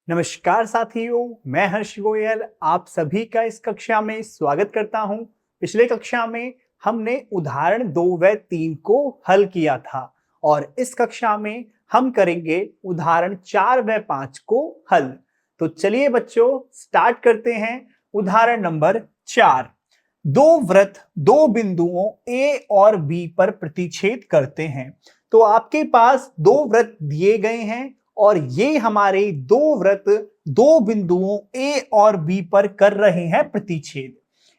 नमस्कार साथियों, मैं हर्ष गोयल आप सभी का इस कक्षा में स्वागत करता हूं। पिछले कक्षा में हमने उदाहरण 2 व 3 को हल किया था और इस कक्षा में हम करेंगे उदाहरण 4 व 5 को हल। तो चलिए बच्चों स्टार्ट करते हैं। उदाहरण नंबर 4। दो वृत्त दो बिंदुओं A और B पर प्रतिच्छेद करते हैं। तो आपके पास दो वृत्त दिए गए हैं और ये हमारे दो वृत्त दो बिंदुओं A और B पर कर रहे हैं प्रतिच्छेद।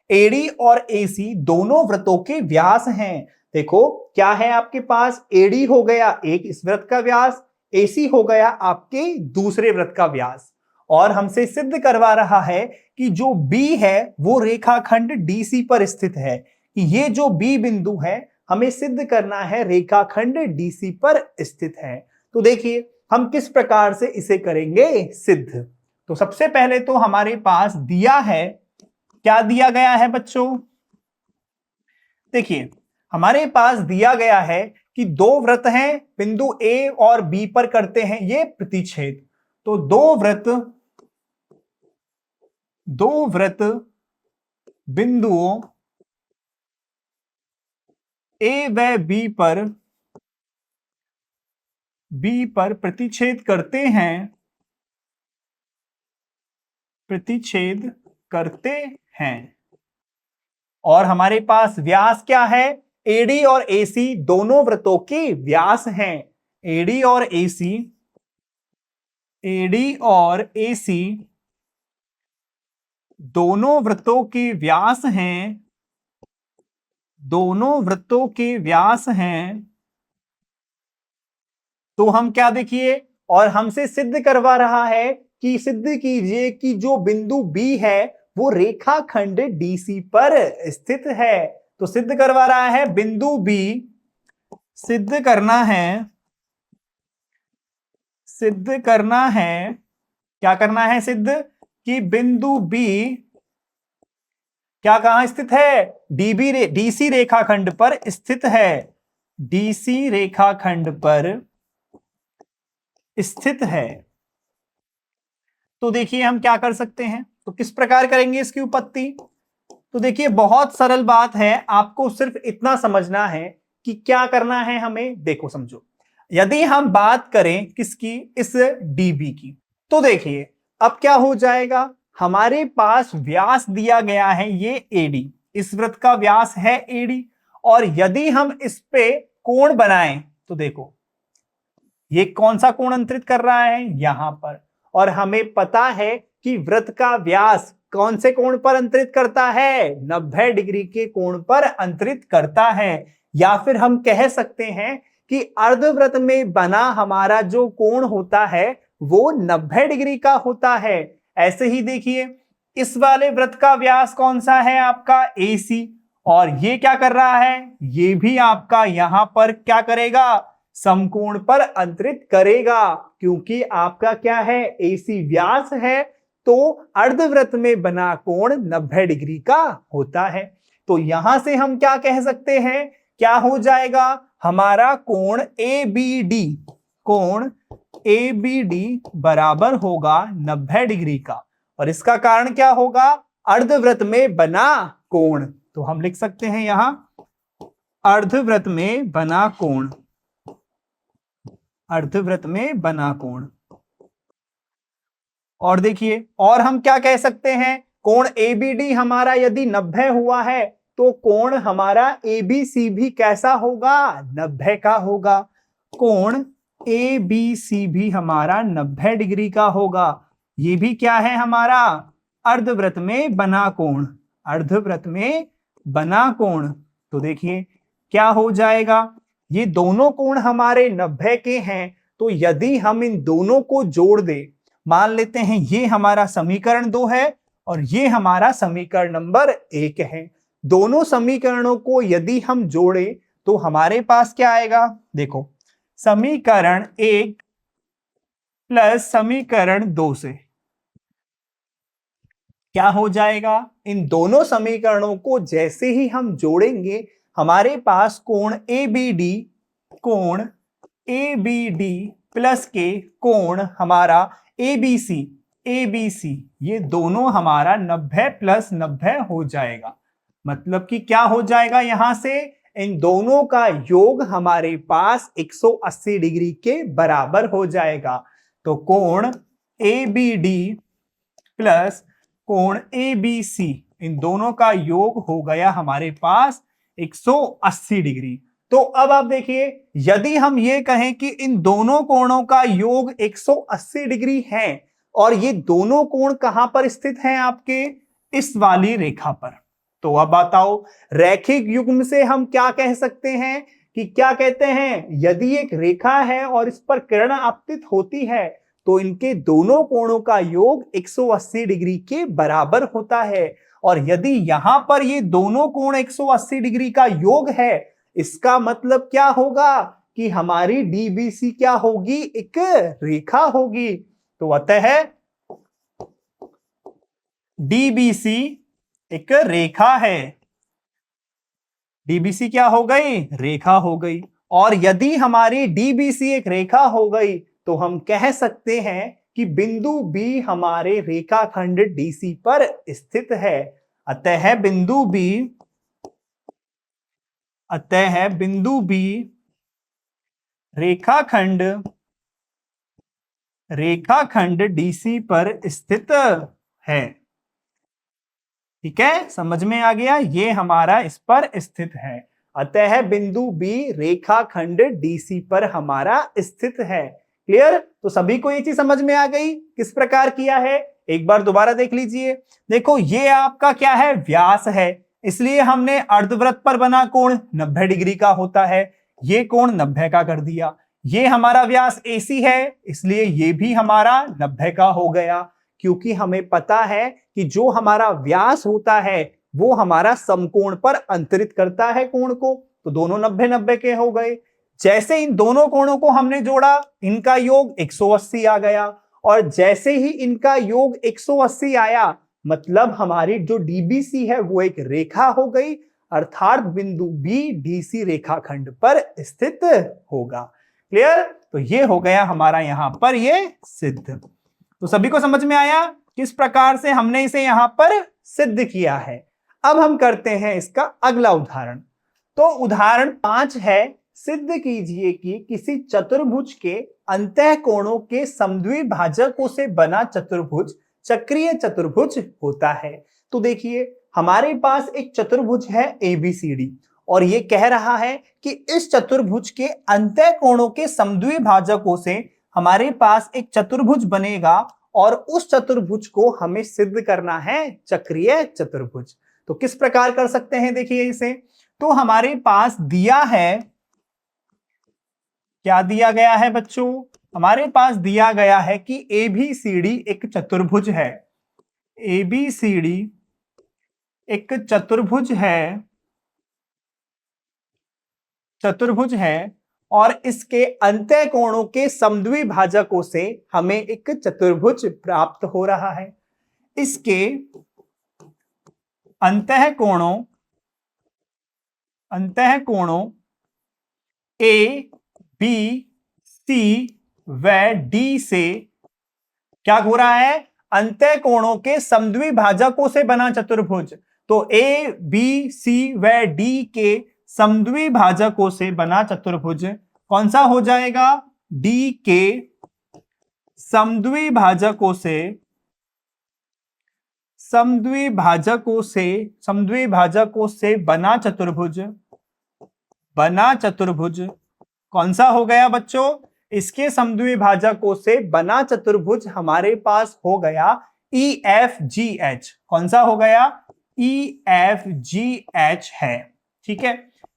AD और AC दोनों वृत्तों के व्यास हैं। देखो क्या है, आपके पास AD हो गया एक इस वृत्त का व्यास, AC हो गया आपके दूसरे वृत्त का व्यास, और हमसे सिद्ध करवा रहा है कि जो B है वो रेखाखंड DC पर स्थित है। कि ये जो B बिंदु है हमें सिद्ध करना है रेखाखंड DC पर स्थित है। तो देखिए हम किस प्रकार से इसे करेंगे सिद्ध। तो सबसे पहले तो हमारे पास दिया है, क्या दिया गया है बच्चों? देखिए हमारे पास दिया गया है कि दो वृत्त हैं, बिंदु A और B पर करते हैं ये प्रतिच्छेद। तो दो वृत्त बिंदुओं A व B पर प्रतिच्छेद करते हैं और हमारे पास व्यास क्या है? AD और AC दोनों वृत्तों के व्यास हैं। AD और AC दोनों वृत्तों के व्यास हैं, तो हम क्या देखिए, और हमसे सिद्ध करवा रहा है कि सिद्ध कीजिए कि जो बिंदु B है वो रेखाखंड DC पर स्थित है। तो सिद्ध करवा रहा है बिंदु B, सिद्ध करना है क्या करना है सिद्ध कि बिंदु B क्या कहां स्थित है? DC रेखाखंड पर स्थित है। DC रेखाखंड पर स्थित है। तो देखिए हम क्या कर सकते हैं, तो किस प्रकार करेंगे इसकी उत्पत्ति। तो देखिए बहुत सरल बात है, आपको सिर्फ इतना समझना है कि क्या करना है हमें। देखो समझो, यदि हम बात करें किसकी, इस DB की, तो देखिए अब क्या हो जाएगा, हमारे पास व्यास दिया गया है ये AD, इस वृत्त का व्यास है AD, और यदि हम इस पे कोण बनाएं तो देखो ये कौन सा कोण अंतरित कर रहा है यहां पर, और हमें पता है कि वृत्त का व्यास कौन से कोण पर अंतरित करता है? 90 डिग्री के कोण पर अंतरित करता है। या फिर हम कह सकते हैं कि अर्धवृत्त में बना हमारा जो कोण होता है वो 90 डिग्री का होता है। ऐसे ही देखिए इस वाले वृत्त का व्यास कौन सा है? आपका AC, और ये क्या कर रहा है? ये भी आपका यहां पर क्या करेगा? समकोण पर अंतरित करेगा, क्योंकि आपका क्या है? AC व्यास है, तो अर्धवृत्त में बना कोण 90 डिग्री का होता है। तो यहां से हम क्या कह सकते हैं, क्या हो जाएगा? हमारा कोण ABD बराबर होगा 90 डिग्री का, और इसका कारण क्या होगा? अर्धवृत्त में बना कोण। तो हम लिख सकते हैं यहां अर्धवृत्त में बना कोण, अर्धवृत्त में बना कोण। और देखिए और हम क्या कह सकते हैं, कोण ABD हमारा यदि 90 हुआ है तो कोण हमारा ABC भी कैसा होगा? 90 का होगा। कोण ABC भी हमारा 90 डिग्री का होगा। ये भी क्या है हमारा? अर्धवृत्त में बना कोण, अर्धवृत्त में बना कोण। तो देखिए क्या हो जाएगा, ये दोनों कोण हमारे 90 के हैं, तो यदि हम इन दोनों को जोड़ दें, मान लेते हैं ये हमारा समीकरण 2 है और ये हमारा समीकरण नंबर 1 है। दोनों समीकरणों को यदि हम जोड़ें तो हमारे पास क्या आएगा? देखो समीकरण 1 प्लस समीकरण 2 से क्या हो जाएगा? इन दोनों समीकरणों को जैसे ही हम जोड़ेंगे हमारे पास कोण ABD प्लस के कोण हमारा ABC ABC, ये दोनों हमारा 90 + 90 हो जाएगा। मतलब कि क्या हो जाएगा यहां से, इन दोनों का योग हमारे पास 180 डिग्री के बराबर हो जाएगा। तो कोण ABD प्लस कोण ABC, इन दोनों का योग हो गया हमारे पास 180 डिग्री। तो अब आप देखिए, यदि हम ये कहें कि इन दोनों कोणों का योग 180 डिग्री है और ये दोनों कोण कहां पर स्थित हैं आपके, इस वाली रेखा पर, तो अब बताओ रैखिक युग्म से हम क्या कह सकते हैं कि क्या कहते हैं, यदि एक रेखा है और इस पर किरण आपतित होती है तो इनके दोनों कोणों का योग 180 डिग्री के बराबर होता है। और यदि यहां पर ये दोनों कोण 180 डिग्री का योग है, इसका मतलब क्या होगा कि हमारी डीबीसी क्या होगी, एक रेखा होगी। तो अतः डीबीसी एक रेखा है। डीबीसी क्या हो गई, रेखा हो गई। और यदि हमारी डीबीसी एक रेखा हो गई तो हम कह सकते हैं कि बिंदु बी हमारे रेखाखंड डीसी पर स्थित है। अतः बिंदु बी रेखाखंड डीसी पर स्थित है। ठीक है, समझ में आ गया, ये हमारा इस पर स्थित है। अतः बिंदु बी रेखाखंड डीसी पर हमारा स्थित है। क्लियर? तो सभी को ये चीज समझ में आ गई किस प्रकार किया है, एक बार दोबारा देख लीजिए। देखो ये आपका क्या है, व्यास है, इसलिए हमने अर्धवृत्त पर बना कोण 90 डिग्री का होता है, ये कोण 90 का कर दिया। ये हमारा व्यास AC है, इसलिए ये भी हमारा 90 का हो गया, क्योंकि हमें पता है कि जो हमारा व्यास होता है वो हमारा समकोण पर अंतरित करता है कोण को, तो दोनों 90-90 के हो गए। जैसे इन दोनों कोणों को हमने जोड़ा, इनका योग 180 आ गया, और जैसे ही इनका योग 180 आया, मतलब हमारी जो डीबीसी है वो एक रेखा हो गई, अर्थात बिंदु बी डीसी रेखाखंड पर स्थित होगा। क्लियर? तो ये हो गया हमारा यहां पर ये सिद्ध। तो सभी को समझ में आया किस प्रकार से हमने इसे यहां पर सिद्ध किया है। अब हम करते हैं इसका अगला उदाहरण। तो उदाहरण 5 है, सिद्ध कीजिए कि किसी चतुर्भुज के अंतः कोणों के समद्विभाजकों से बना चतुर्भुज चक्रीय चतुर्भुज होता है। तो देखिए हमारे पास एक चतुर्भुज है ABCD, और ये कह रहा है कि इस चतुर्भुज के अंतः कोणों के समद्विभाजकों से हमारे पास एक चतुर्भुज बनेगा, और उस चतुर्भुज को हमें सिद्ध करना है चक्रीय चतुर्भुज। तो किस प्रकार कर सकते हैं, देखिए इसे। तो हमारे पास दिया है, क्या दिया गया है बच्चों, हमारे पास दिया गया है कि ABCD एक चतुर्भुज है। ABCD एक चतुर्भुज है और इसके अंतः कोणों के समद्विभाजकों से हमें एक चतुर्भुज प्राप्त हो रहा है। इसके अंतः कोणों A, B, C व D से क्या हो रहा है, अंतः कोणों के समद्विभाजकों से बना चतुर्भुज। तो A, B, C व D के समद्विभाजकों से बना चतुर्भुज कौन सा हो जाएगा, D के समद्विभाजकों से बना चतुर्भुज कौन सा हो गया बच्चों, इसके समद्विभाजकों से बना चतुर्भुज हमारे पास हो गया EFGH। कौन सा हो गया, EFGH है। ठीक है,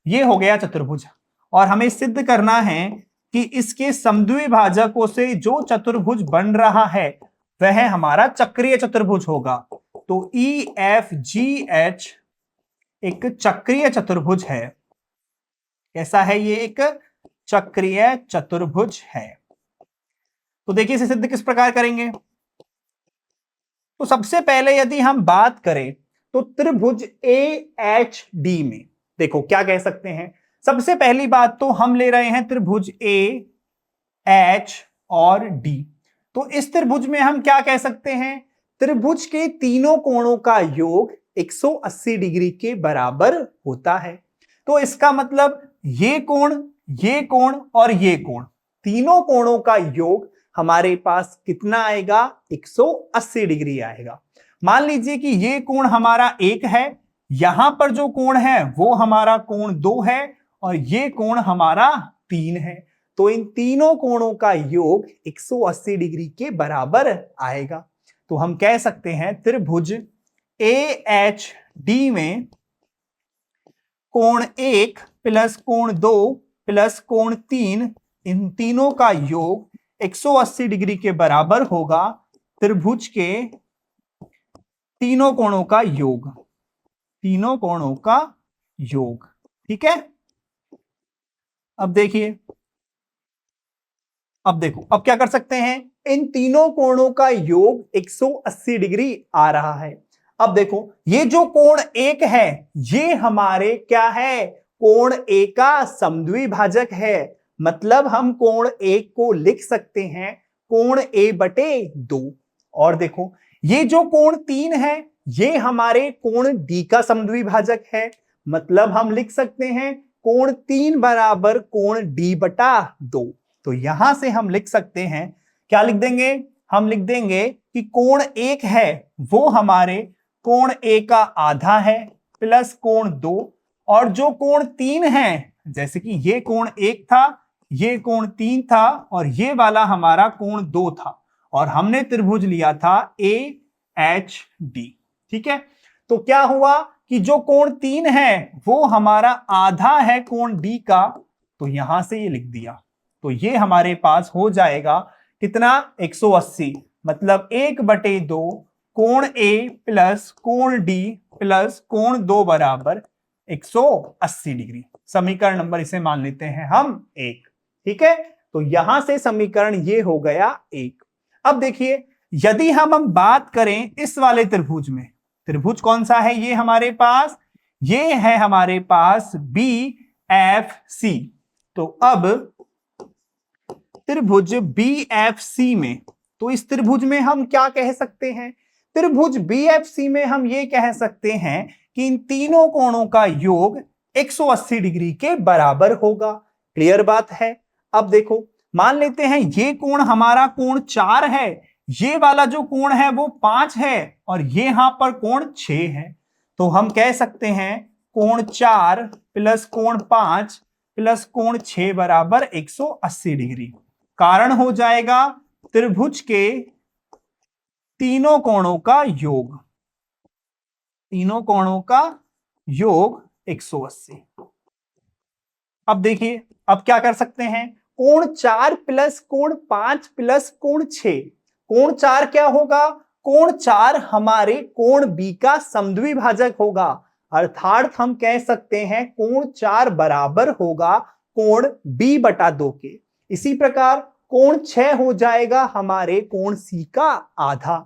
ये हो गया चतुर्भुज, और हमें सिद्ध करना है कि इसके समद्विभाजकों से जो चतुर्भुज बन रहा है वह हमारा चक्रीय चतुर्भुज होगा। तो EFGH एक चक्रीय चतुर्भुज है। कैसा है ये, एक चक्रीय चतुर्भुज है। तो देखिए इसे सिद्ध किस प्रकार करेंगे। तो सबसे पहले यदि हम बात करें तो त्रिभुज AHD में देखो क्या कह सकते हैं। सबसे पहली बात तो हम ले रहे हैं त्रिभुज AH और D। तो इस त्रिभुज में हम क्या कह सकते हैं, त्रिभुज के तीनों कोणों का योग 180 डिग्री के बराबर होता है। तो इसका मतलब ये कोण और ये कोण, तीनों कोणों का योग हमारे पास कितना आएगा, 180 डिग्री आएगा। मान लीजिए कि ये कोण हमारा 1 है, यहां पर जो कोण है वो हमारा कोण 2 है और ये कोण हमारा 3 है। तो इन तीनों कोणों का योग 180 डिग्री के बराबर आएगा। तो हम कह सकते हैं त्रिभुज AHD में कोण 1 प्लस कोण 2 प्लस कोण 3, इन तीनों का योग 180 डिग्री के बराबर होगा त्रिभुज के तीनों कोणों का योग, तीनों कोणों का योग। ठीक है, अब देखिए, अब देखो, अब क्या कर सकते हैं, इन तीनों कोणों का योग 180 डिग्री आ रहा है। अब देखो, ये जो कोण 1 है ये हमारे क्या है, कोण A का समद्विभाजक है। मतलब हम कोण 1 को लिख सकते हैं कोण A/2। और देखो, ये जो कोण 3 है ये हमारे कोण D का समद्विभाजक है। मतलब हम लिख सकते हैं कोण 3 बराबर कोण D/2। तो यहां से हम लिख सकते हैं, क्या लिख देंगे, हम लिख देंगे कि कोण 1 है वो हमारे कोण A का आधा है प्लस कोण 2, और जो कोण 3 है, जैसे कि ये कोण 1 था, ये कोण 3 था और ये वाला हमारा कोण 2 था, और हमने त्रिभुज लिया था AHD। ठीक है, तो क्या हुआ कि जो कोण 3 है वो हमारा आधा है कोण D का, तो यहां से ये लिख दिया। तो ये हमारे पास हो जाएगा कितना, 180। मतलब 1/2 कोण A प्लस कोण D प्लस कोण 2 बराबर 180 डिग्री। समीकरण नंबर इसे मान लेते हैं हम 1। ठीक है, तो यहां से समीकरण ये हो गया 1। अब देखिए, यदि हम बात करें इस वाले त्रिभुज में, त्रिभुज कौन सा है ये हमारे पास, ये है हमारे पास BFC। तो अब त्रिभुज BFC में, तो इस त्रिभुज में हम क्या कह सकते हैं, त्रिभुज BFC में हम ये कह सकते हैं कि इन तीनों कोणों का योग 180 डिग्री के बराबर होगा। क्लियर बात है। अब देखो, मान लेते हैं ये कोण हमारा कोण 4 है, ये वाला जो कोण है वो 5 है और ये यहां पर कोण 6 है। तो हम कह सकते हैं कोण 4 प्लस कोण 5 प्लस कोण 6 बराबर 180 डिग्री। कारण हो जाएगा त्रिभुज के तीनों कोणों का योग, तीनों कोणों का योग 180। अब देखिए, अब क्या कर सकते हैं, कोण 4 प्लस कोण 5 प्लस कोण 6, कोण 4 क्या होगा, कोण 4 हमारे कोण B का समद्विभाजक होगा। अर्थात हम कह सकते हैं कोण 4 बराबर होगा कोण B/2 के। इसी प्रकार कोण 6 हो जाएगा हमारे कोण C का आधा।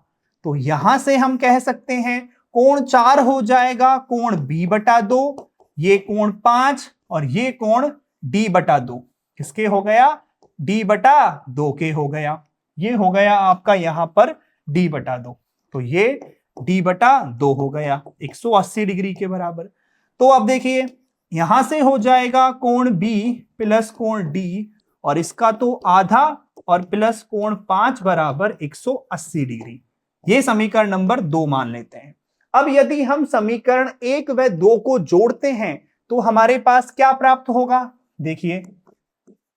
तो यहां से हम कह सकते हैं कोण 4 हो जाएगा कोण B/2, ये कोण 5 और ये कोण D/2 किसके हो गया, D/2 के हो गया। ये हो गया आपका यहां पर D/2, तो ये D/2 हो गया 180 डिग्री के बराबर। तो अब देखिए, यहां से हो जाएगा कोण B प्लस कोण D, और इसका तो आधा और प्लस कोण 5 बराबर 180 डिग्री। ये समीकरण नंबर 2 मान लेते हैं। अब यदि हम समीकरण 1 व 2 को जोड़ते हैं तो हमारे पास क्या प्राप्त होगा, देखिए,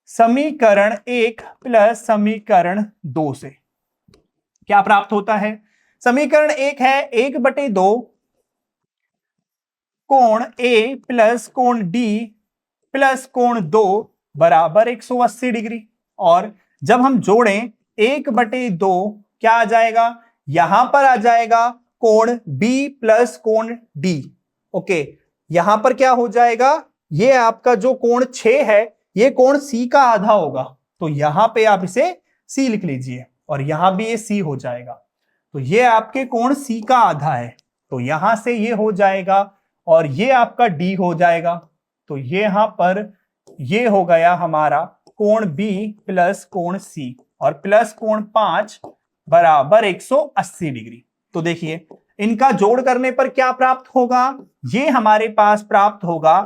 समीकरण 1 प्लस समीकरण 2 से क्या प्राप्त होता है। समीकरण 1 है 1/2 कोण A प्लस कोण D प्लस कोण 2 बराबर 180 डिग्री, और जब हम जोड़ें 1/2 क्या आ जाएगा, यहां पर आ जाएगा कोण B प्लस कोण D। ओके, यहां पर क्या हो जाएगा, ये आपका जो कोण 6 है ये कोण C का आधा होगा, तो यहां पे आप इसे C लिख लीजिए, और यहां भी ये C हो जाएगा। तो ये आपके कोण C का आधा है, तो यहां से ये हो जाएगा और ये आपका D हो जाएगा। तो ये यहां पर ये हो गया हमारा कोण B प्लस कोण C, और प्लस कोण 5 बराबर 180 डिग्री। तो देखिए इनका जोड़ करने पर क्या प्राप्त होगा, ये हमारे पास प्राप्त होगा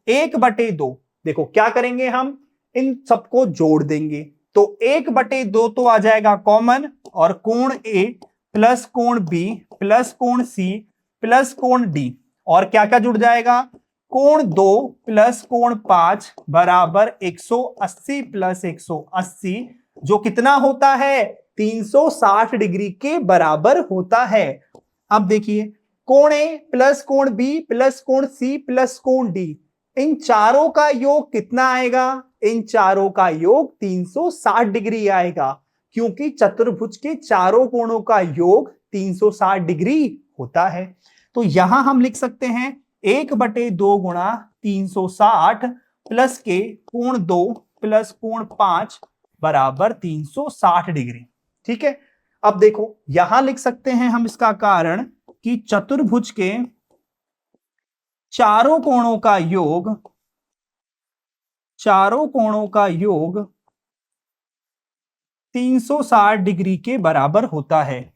1/2। देखो क्या करेंगे, हम इन सबको जोड़ देंगे तो 1/2 तो आ जाएगा कॉमन, और कोण ए प्लस कोण बी प्लस कोण सी प्लस कोण डी, और क्या क्या जुड़ जाएगा, कोण 2 प्लस कोण 5 बराबर 180 प्लस 180, जो कितना होता है 360 डिग्री के बराबर होता है। अब देखिए कोण ए प्लस कोण बी प्लस कोण सी प्लस कोण डी, इन चारों का योग कितना आएगा, इन चारों का योग 360 डिग्री आएगा, क्योंकि चतुर्भुज के चारों कोणों का योग 360 डिग्री होता है। तो यहां हम लिख सकते हैं 1/2 गुणा 360 प्लस के कोण 2 प्लस कोण 5 बराबर 360 डिग्री। ठीक है, अब देखो यहां लिख सकते हैं हम इसका कारण कि चतुर्भुज के चारों कोणों का योग 360 डिग्री के बराबर होता है,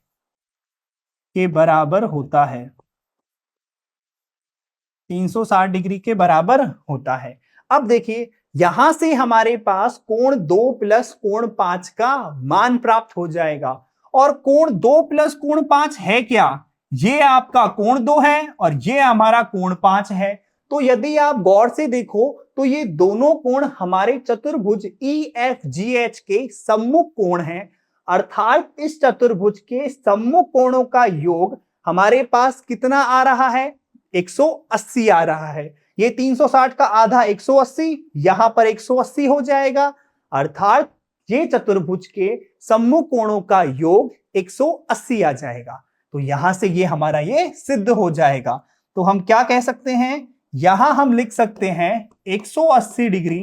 360 डिग्री के बराबर होता है। अब देखिए यहां से हमारे पास कोण 2 प्लस कोण 5 का मान प्राप्त हो जाएगा, और कोण 2 प्लस कोण 5 है क्या, ये आपका कोण 2 है और ये हमारा कोण 5 है। तो यदि आप गौर से देखो तो ये दोनों कोण हमारे चतुर्भुज EFGH के सम्मुख कोण हैं, अर्थात इस चतुर्भुज के सम्मुख कोणों का योग हमारे पास कितना आ रहा है, 180 आ रहा है। ये 360 का आधा 180, यहां पर 180 हो जाएगा, अर्थात ये चतुर्भुज के सम्मुख कोणों का योग 180 आ जाएगा। तो यहां से ये हमारा ये सिद्ध हो जाएगा। तो हम क्या कह सकते हैं, यहां हम लिख सकते हैं 180 डिग्री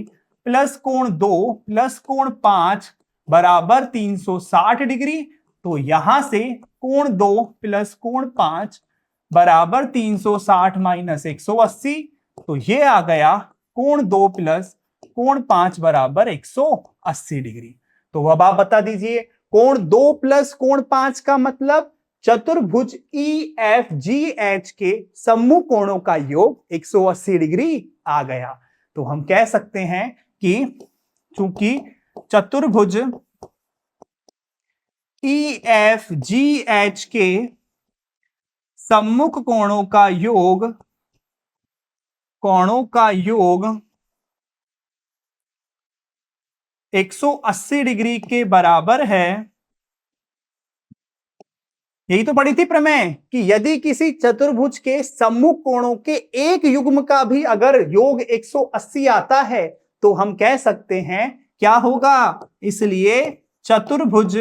प्लस कोण 2 प्लस कोण 5 बराबर 360 डिग्री। तो यहां से कोण 2 प्लस कोण 5 बराबर 360 माइनस 180, तो ये आ गया कोण 2 प्लस कोण 5 बराबर 180 डिग्री। तो अब आप बता दीजिए कोण 2 प्लस कोण 5 का मतलब चतुर्भुज EFGH के सम्मुख कोणों का योग 180 डिग्री आ गया। तो हम कह सकते हैं कि चूंकि चतुर्भुज EFGH के सम्मुख कोणों का योग 180 डिग्री के बराबर है। यही तो पढ़ी थी प्रमेय कि यदि किसी चतुर्भुज के सम्मुख कोणों के एक युग्म का भी अगर योग 180 आता है तो हम कह सकते हैं क्या होगा, इसलिए चतुर्भुज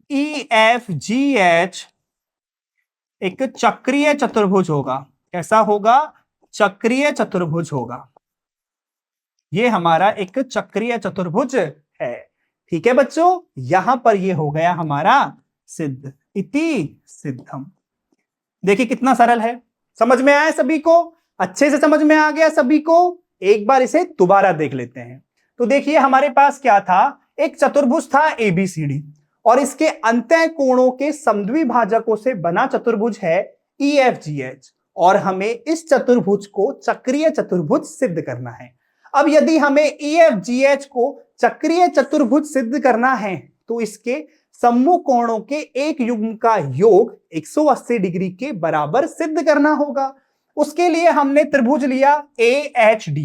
EFGH एक चक्रीय चतुर्भुज होगा। कैसा होगा, चक्रीय चतुर्भुज होगा। ये हमारा एक चक्रीय चतुर्भुज है। ठीक है बच्चों, यहां पर ये हो गया हमारा सिद्ध, इति सिद्धम। देखिए कितना सरल है, समझ में आया सभी को, अच्छे से समझ में आ गया सभी को। एक बार इसे दोबारा देख लेते हैं। तो देखिए हमारे पास क्या था, एक चतुर्भुज था ABCD और इसके अंतः कोणों के समद्विभाजकों से बना चतुर्भुज है EFGH, और हमें इस चतुर्भुज को चक्रीय चतुर्भुज सिद्ध करना है। अब यदि हमें EFGH को चक्रीय चतुर्भुज सिद्ध करना है तो इसके सम्मुख कोणों के एक युग्म का योग 180 डिग्री के बराबर सिद्ध करना होगा। उसके लिए हमने त्रिभुज लिया AHD।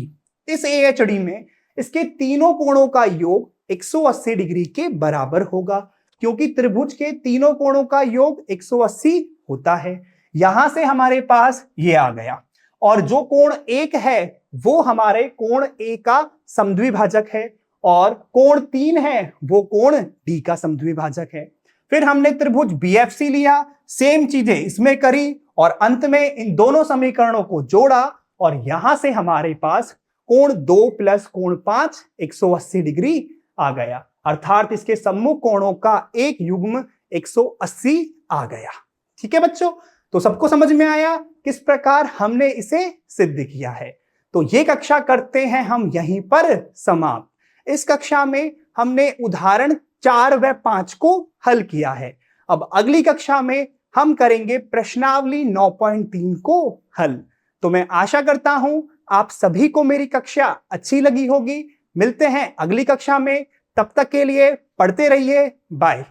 इस AHD में इसके तीनों कोणों का योग 180 डिग्री के बराबर होगा, क्योंकि त्रिभुज के तीनों कोणों का योग 180 होता है। यहां से हमारे पास ये आ गया, और जो कोण 1 है वो हमारे कोण A का समद्विभाजक है, और कोण 3 है वो कोण D का समद्विभाजक है। फिर हमने त्रिभुज BFC लिया, सेम चीजें इसमें करी, और अंत में इन दोनों समीकरणों को जोड़ा, और यहां से हमारे पास कोण 2 प्लस कोण 5 180 डिग्री आ गया, अर्थात इसके सम्मुख कोणों का एक युग्म 180 आ गया। ठीक है बच्चों, तो सबको समझ में आया किस प्रकार हमने इसे सिद्ध किया है। तो ये कक्षा करते हैं हम यहीं पर समाप्त। इस कक्षा में हमने उदाहरण 4 व 5 को हल किया है। अब अगली कक्षा में हम करेंगे प्रश्नावली 9.3 को हल। तो मैं आशा करता हूं आप सभी को मेरी कक्षा अच्छी लगी होगी। मिलते हैं अगली कक्षा में, तब तक के लिए पढ़ते रहिए। बाय।